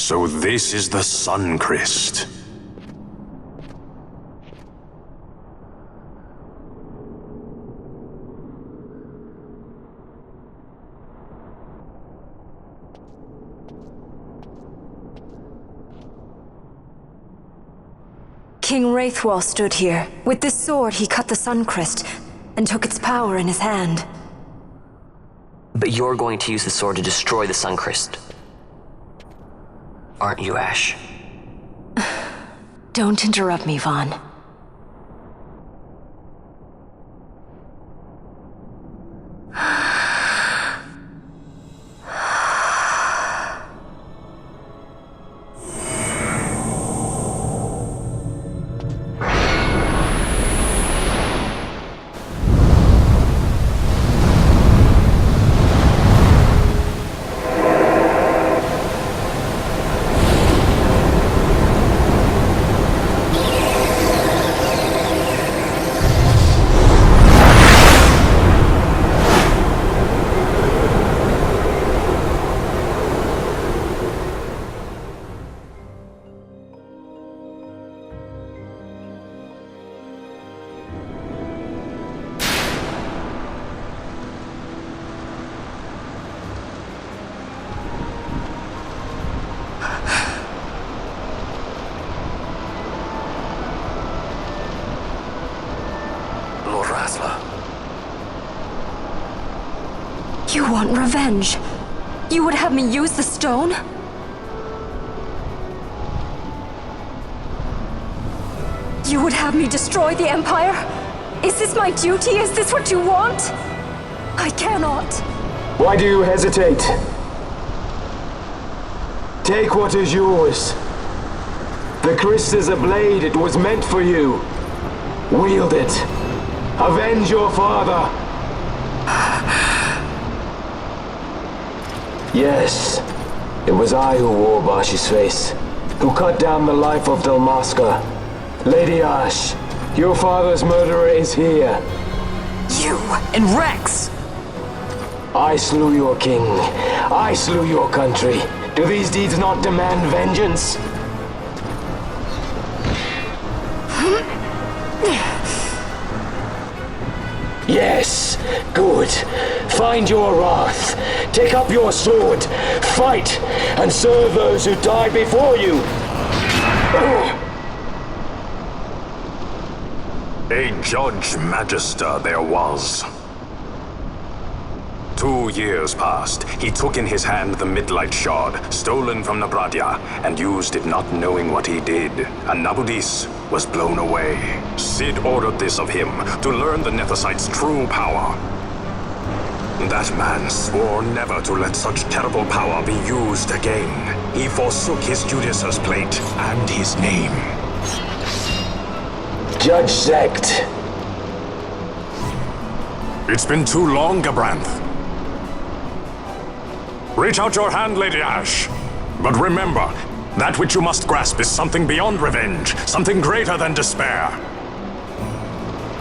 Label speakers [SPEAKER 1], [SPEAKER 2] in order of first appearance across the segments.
[SPEAKER 1] So this is the Sun Crest.
[SPEAKER 2] King Wraithwall stood here. With this sword, he cut the Sun Crest and took its power in his hand.
[SPEAKER 3] But you're going to use the sword to destroy the Sun Crest. Aren't you, Ash?
[SPEAKER 2] Don't interrupt me, Vaughn. You want revenge? You would have me use the stone? You would have me destroy the Empire? Is this my duty? Is this what you want? I cannot.
[SPEAKER 4] Why do you hesitate? Take what is yours. The Crest is a blade. It was meant for you. Wield it. Avenge your father. Yes, it was I who wore Bashi's face, who cut down the life of Dalmasca. Lady Ash, your father's murderer is here.
[SPEAKER 3] You and Rex!
[SPEAKER 4] I slew your king. I slew your country. Do these deeds not demand vengeance? Yes, good. Find your wrath. Take up your sword. Fight, and serve those who died before you.
[SPEAKER 1] A Judge Magister there was. 2 years passed. He took in his hand the Midlight Shard, stolen from Nabradia, and used it not knowing what he did. And Nabudis was blown away. Sid ordered this of him, to learn the Nethicite's true power. That man swore never to let such terrible power be used again. He forsook his Judaser's plate and his name.
[SPEAKER 4] Judge Zect.
[SPEAKER 1] It's been too long, Gabranth. Reach out your hand, Lady Ash. But remember, that which you must grasp is something beyond revenge, something greater than despair.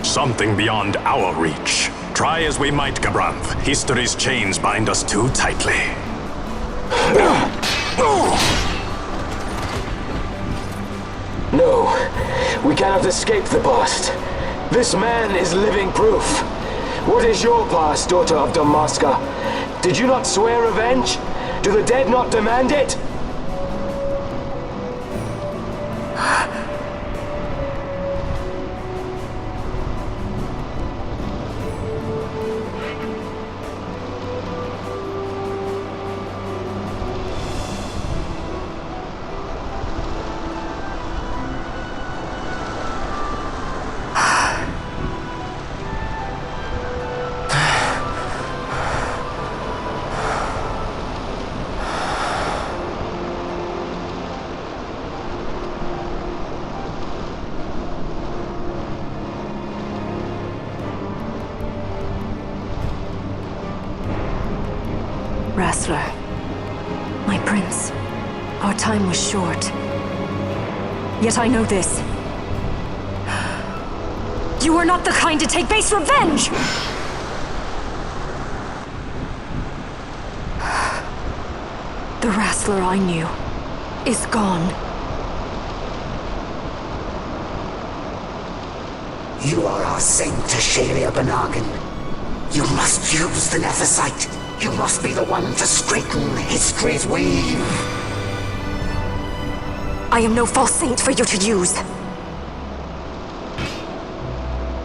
[SPEAKER 1] Something beyond our reach. Try as we might, Gabranth, history's chains bind us too tightly.
[SPEAKER 4] No, we cannot escape the past. This man is living proof. What is your past, daughter of Dalmasca? Did you not swear revenge? Do the dead not demand it?
[SPEAKER 2] Wrestler, my prince, our time was short. Yet I know this. You are not the kind to take base revenge! The Wrestler I knew is gone.
[SPEAKER 5] You are our Saint Tashalia Benargan. You must use the Nephesite. You must be the one to straighten history's weave.
[SPEAKER 2] I am no false saint for you to use.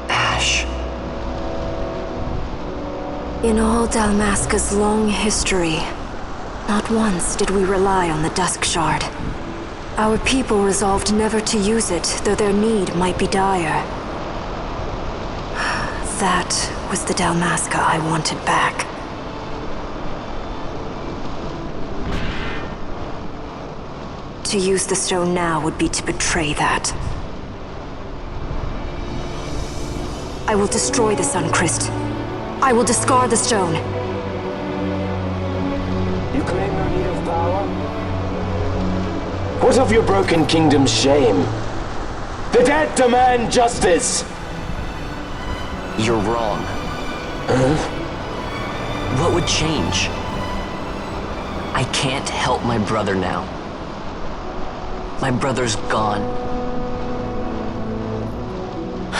[SPEAKER 3] Ash.
[SPEAKER 2] In all Dalmasca's long history, not once did we rely on the Dusk Shard. Our people resolved never to use it, though their need might be dire. That was the Dalmasca I wanted back. To use the stone now would be to betray that. I will destroy the Sun Christ. I will discard the stone.
[SPEAKER 4] You claim no need of power? What of your broken kingdom's shame? The dead demand justice!
[SPEAKER 3] You're wrong. What would change? I can't help my brother now. My brother's gone.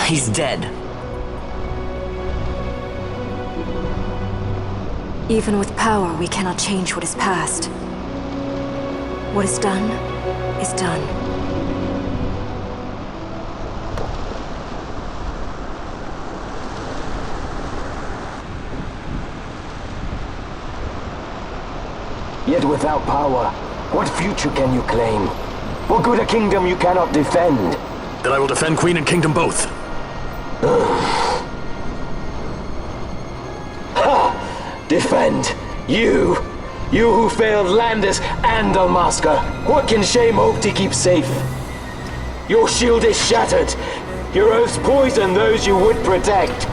[SPEAKER 3] He's dead.
[SPEAKER 2] Even with power, we cannot change what is past. What is done, is done.
[SPEAKER 4] Yet without power, what future can you claim? What good a kingdom you cannot defend?
[SPEAKER 1] Then I will defend Queen and Kingdom both.
[SPEAKER 4] Defend? You? You who failed Landis and Dalmasca. What can shame hope to keep safe? Your shield is shattered. Your oaths poison those you would protect.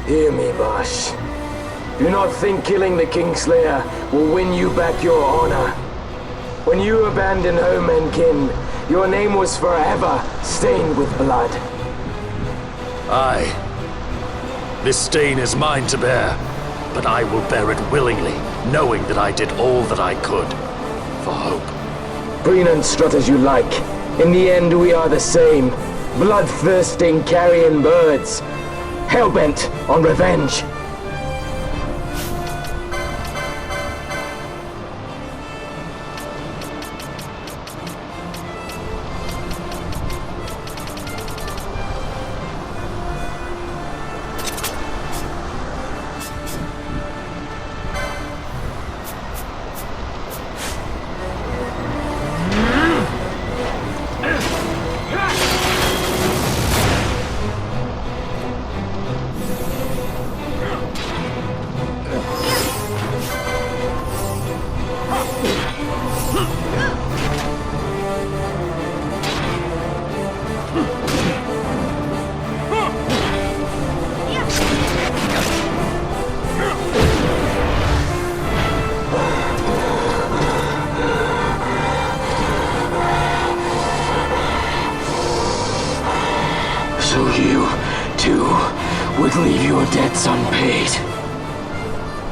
[SPEAKER 4] Hear me, Bosh. Do not think killing the Kingslayer will win you back your honor. When you abandoned home and kin, your name was forever stained with blood.
[SPEAKER 6] Aye. This stain is mine to bear, but I will bear it willingly, knowing that I did all that I could for hope.
[SPEAKER 4] Preen and strut as you like. In the end, we are the same. Bloodthirsting carrion birds. Hellbent on revenge. So you, too, would leave your debts unpaid.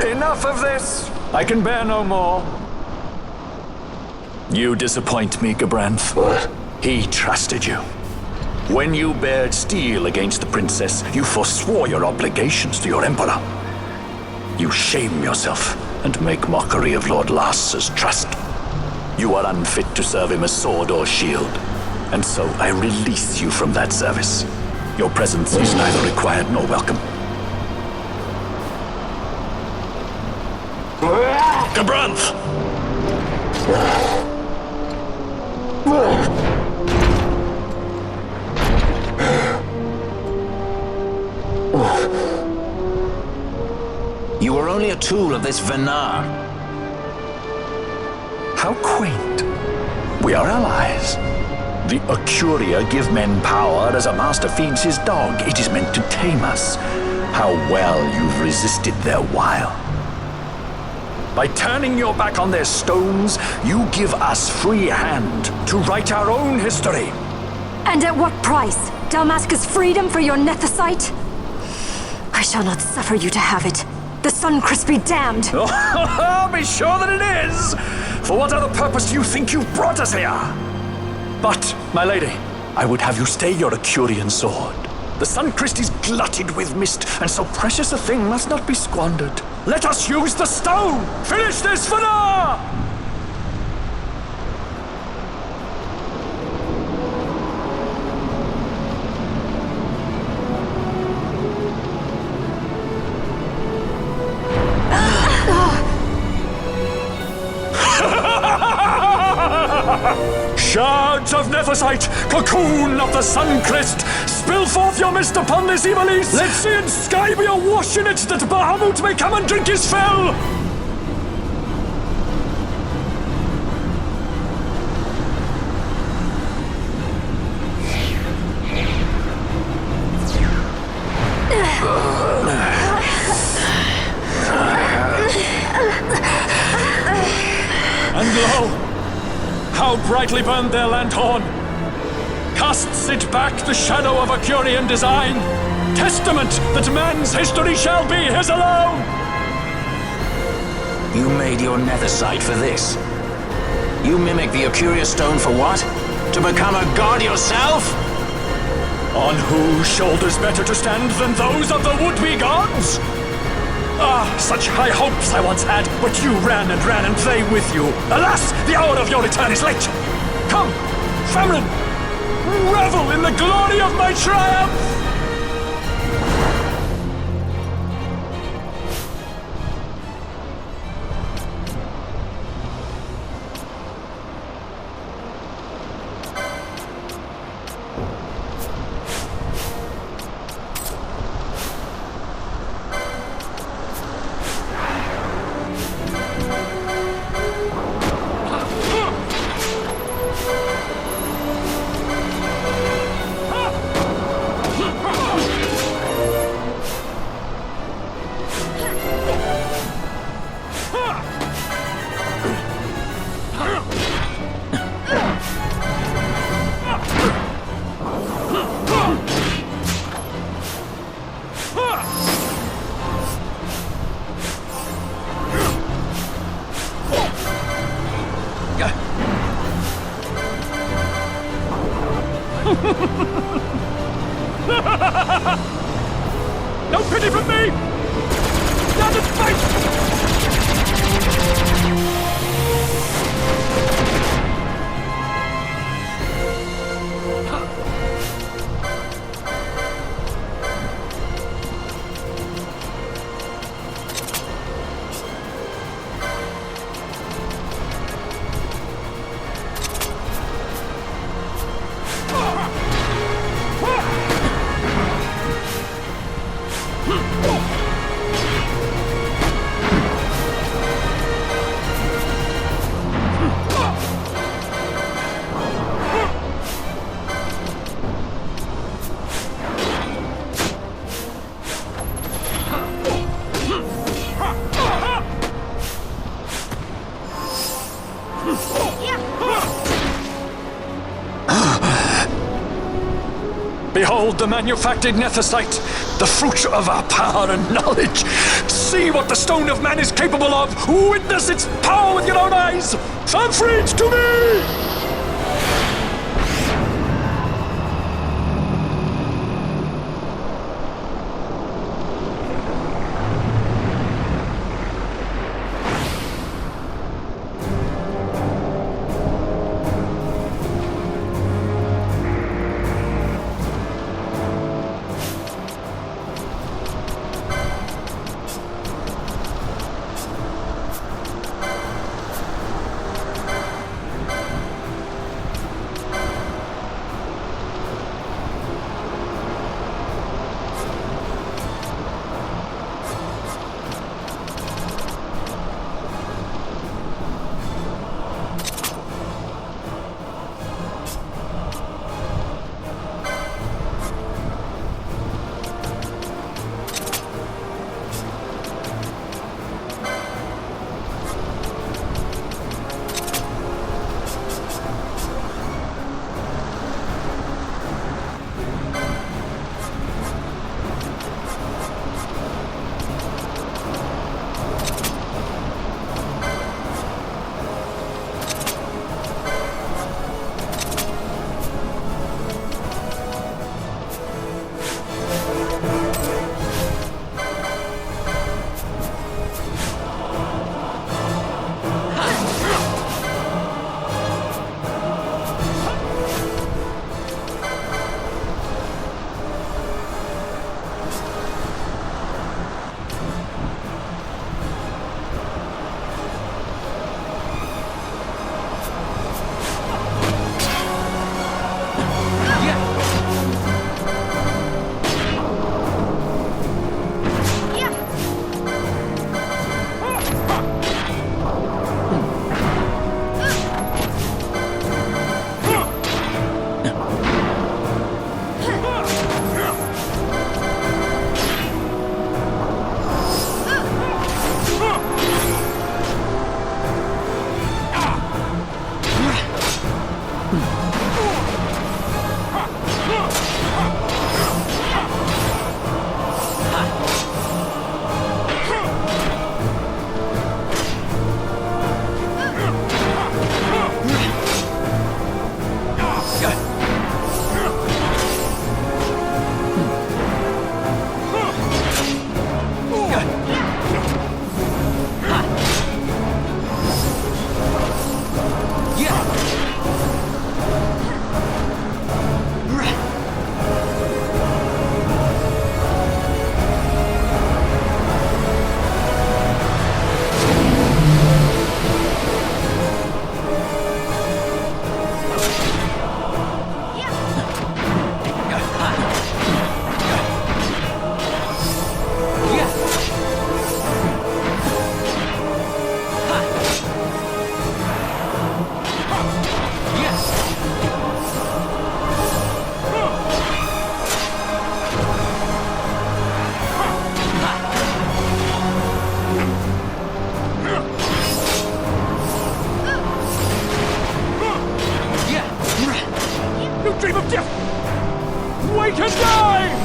[SPEAKER 6] Enough of this! I can bear no more. You disappoint me, Gabranth.
[SPEAKER 4] What?
[SPEAKER 6] He trusted you. When you bared steel against the princess, you forswore your obligations to your emperor. You shame yourself and make mockery of Lord Lars's trust. You are unfit to serve him as sword or shield, and so I release you from that service. Your presence is neither required nor welcome. Gabranth!
[SPEAKER 7] You were only a tool of this Venar.
[SPEAKER 6] How quaint. We are allies. The Ocuria give men power as a master feeds his dog. It is meant to tame us. How well you've resisted their wile. By turning your back on their stones, you give us free hand to write our own history.
[SPEAKER 2] And at what price? Dalmasca's freedom for your nethicite? I shall not suffer you to have it. The Suncrest be damned!
[SPEAKER 6] Be sure that it is! For what other purpose do you think you've brought us here? But, my lady, I would have you stay your Acurian sword. The Suncrest is glutted with mist, and so precious a thing must not be squandered. Let us use the stone! Finish this for now! Shards of Nethicite, cocoon of the Suncrest, spill forth your mist upon this evil east! Let sea and sky be awash in it, that Bahamut may come and drink his fill! And lo! How brightly burned their lanthorn! Casts it back the shadow of Acurian design, testament that man's history shall be his alone!
[SPEAKER 7] You made your nethicite for this. You mimic the Acuria stone for what? To become a god yourself?
[SPEAKER 6] On whose shoulders better to stand than those of the would-be gods? Ah, such high hopes I once had, but you ran and they with you. Alas, the hour of your return is late. Come, Famfrit, revel in the glory of my triumph! No pity from me! Down to fight! the manufactured Nethicite, the fruit of our power and knowledge. See what the Stone of Man is capable of. Witness its power with your own eyes. Famfrit, to me!
[SPEAKER 8] Wake and die!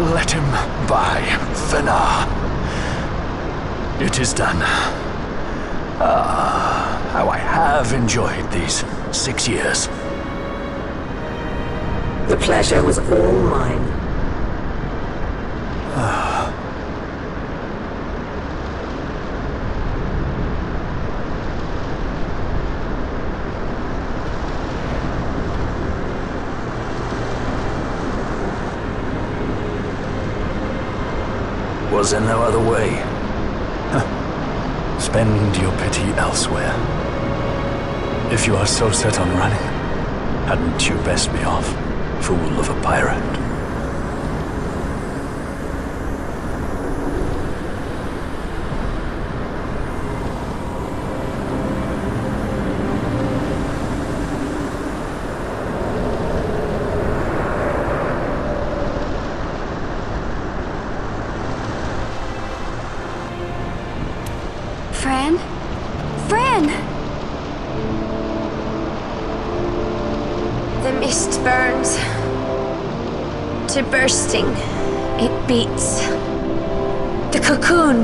[SPEAKER 6] Let him by, Venar. It is done. How I have enjoyed these 6 years.
[SPEAKER 5] The pleasure was all mine.
[SPEAKER 6] Was there no other way? Spend your pity elsewhere. If you are so set on running, hadn't you best be off, fool of a pirate?
[SPEAKER 2] Fran? Fran!
[SPEAKER 8] The mist burns to bursting. It beats. The cocoon.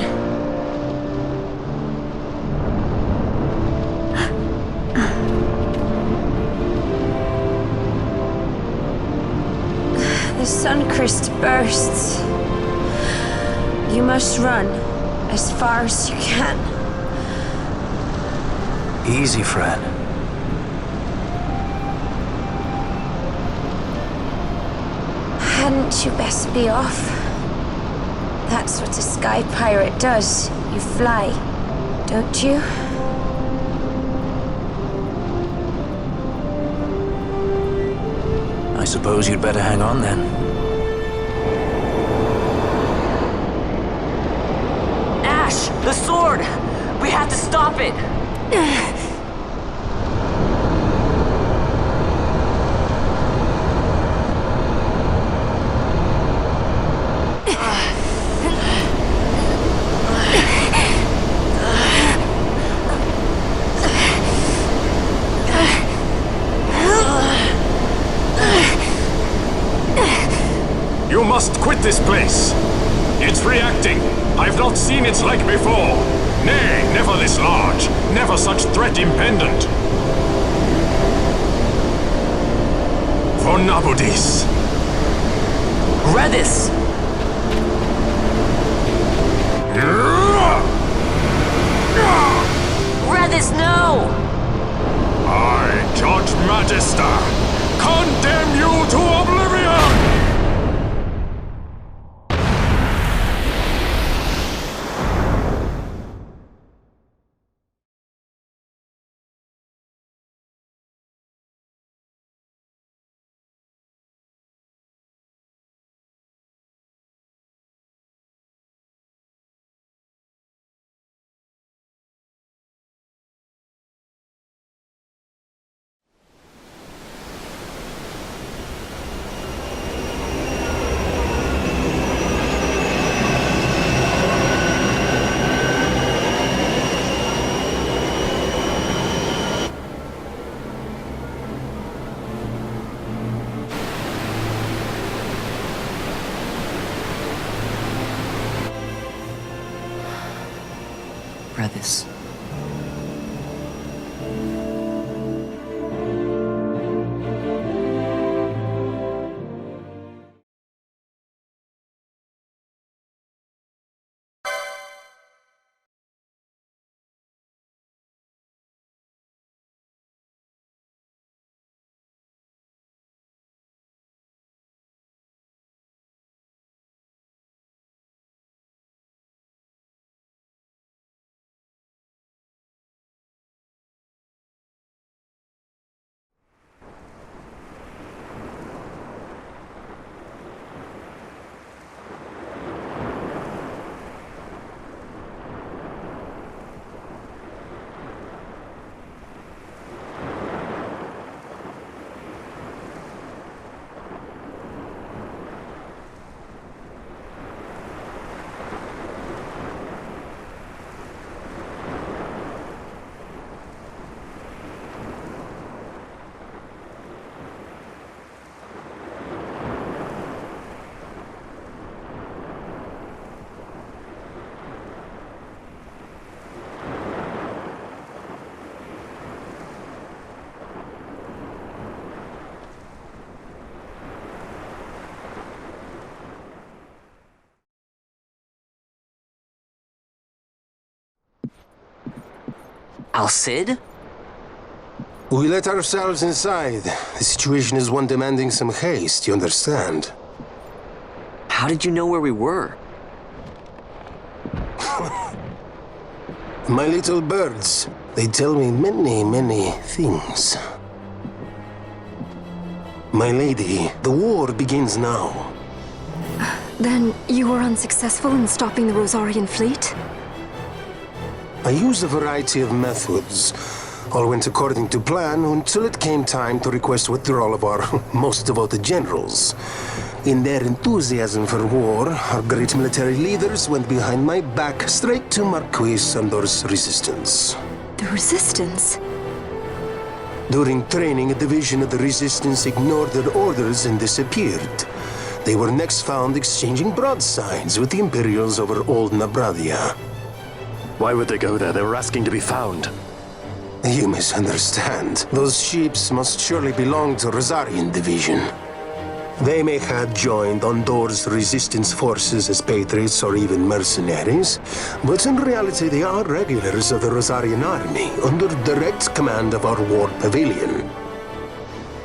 [SPEAKER 8] The Suncrist bursts. You must run as far as you can.
[SPEAKER 6] Easy, Fran.
[SPEAKER 8] Hadn't you best be off? That's what a sky pirate does. You fly, don't you?
[SPEAKER 7] I suppose you'd better hang on then.
[SPEAKER 3] Ash! The sword! We have to stop it!
[SPEAKER 1] You must quit this place. It's reacting. I've not seen its like before. Nay, never this large. Never such threat impendent. For Nabudis.
[SPEAKER 3] Redis! Redis, no!
[SPEAKER 1] I, Judge Magister, condemn you to oblivion!
[SPEAKER 3] Redis. Al-Cid?
[SPEAKER 9] We let ourselves inside. The situation is one demanding some haste, you understand?
[SPEAKER 3] How did you know where we were?
[SPEAKER 9] My little birds, they tell me many, many things. My lady, the war begins now.
[SPEAKER 2] Then you were unsuccessful in stopping the Rosarian fleet?
[SPEAKER 9] I used a variety of methods. All went according to plan until it came time to request withdrawal of our most devoted generals. In their enthusiasm for war, our great military leaders went behind my back straight to Marquis Sandor's resistance.
[SPEAKER 2] The Resistance?
[SPEAKER 9] During training, a division of the Resistance ignored their orders and disappeared. They were next found exchanging broadsides with the Imperials over Old Nabradia.
[SPEAKER 6] Why would they go there? They were asking to be found.
[SPEAKER 9] You misunderstand. Those ships must surely belong to Rosarian division. They may have joined Ondor's resistance forces as patriots or even mercenaries, but in reality they are regulars of the Rosarian army, under direct command of our war pavilion.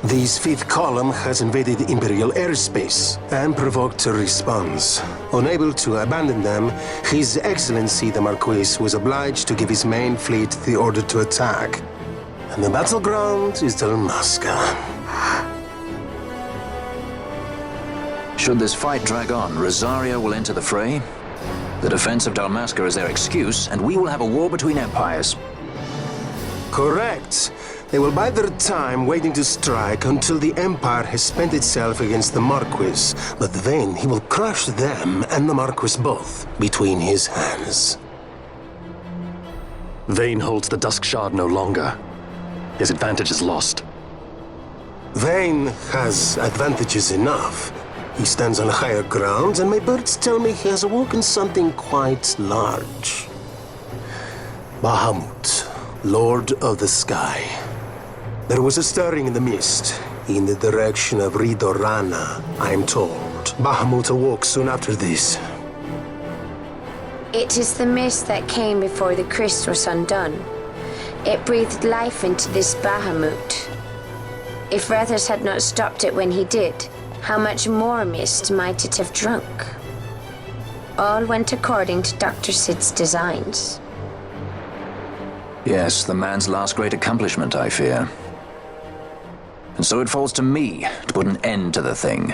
[SPEAKER 9] This fifth column has invaded Imperial airspace and provoked a response. Unable to abandon them, His Excellency the Marquis was obliged to give his main fleet the order to attack. And the battleground is Dalmasca.
[SPEAKER 7] Should this fight drag on, Rosaria will enter the fray. The defense of Dalmasca is their excuse, and we will have a war between empires.
[SPEAKER 9] Correct. They will bide their time waiting to strike until the Empire has spent itself against the Marquis. But then he will crush them and the Marquis both between his hands.
[SPEAKER 6] Vayne holds the Dusk Shard no longer. His advantage is lost.
[SPEAKER 9] Vayne has advantages enough. He stands on higher ground, and my birds tell me he has awoken something quite large. Bahamut, Lord of the Sky. There was a stirring in the mist, in the direction of Ridorana, I am told. Bahamut awoke soon after this.
[SPEAKER 8] It is the mist that came before the Christ was undone. It breathed life into this Bahamut. If Rethus had not stopped it when he did, how much more mist might it have drunk? All went according to Dr. Sid's designs.
[SPEAKER 7] Yes, the man's last great accomplishment, I fear. And so it falls to me to put an end to the thing.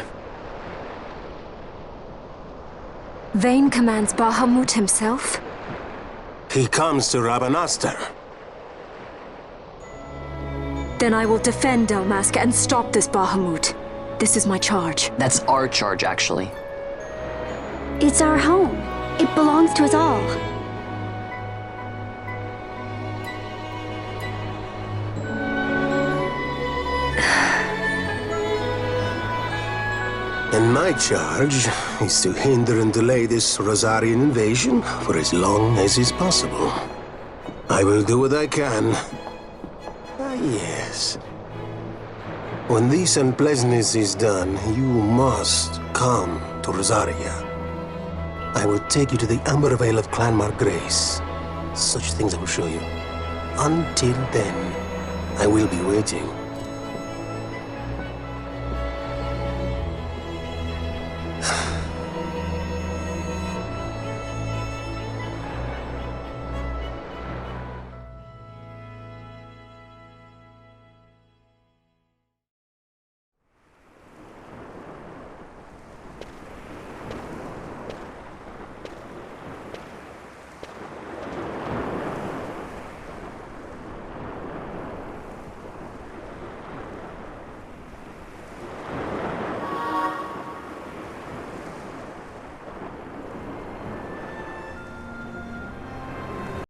[SPEAKER 2] Vayne commands Bahamut himself?
[SPEAKER 9] He comes to Rabanastar.
[SPEAKER 2] Then I will defend Dalmasca and stop this Bahamut. This is my charge.
[SPEAKER 3] That's our charge, actually.
[SPEAKER 10] It's our home. It belongs to us all.
[SPEAKER 9] And my charge is to hinder and delay this Rosarian invasion for as long as is possible. I will do what I can. Ah, yes. When this unpleasantness is done, you must come to Rosaria. I will take you to the Amber Vale of Clan Margrace. Such things I will show you. Until then, I will be waiting.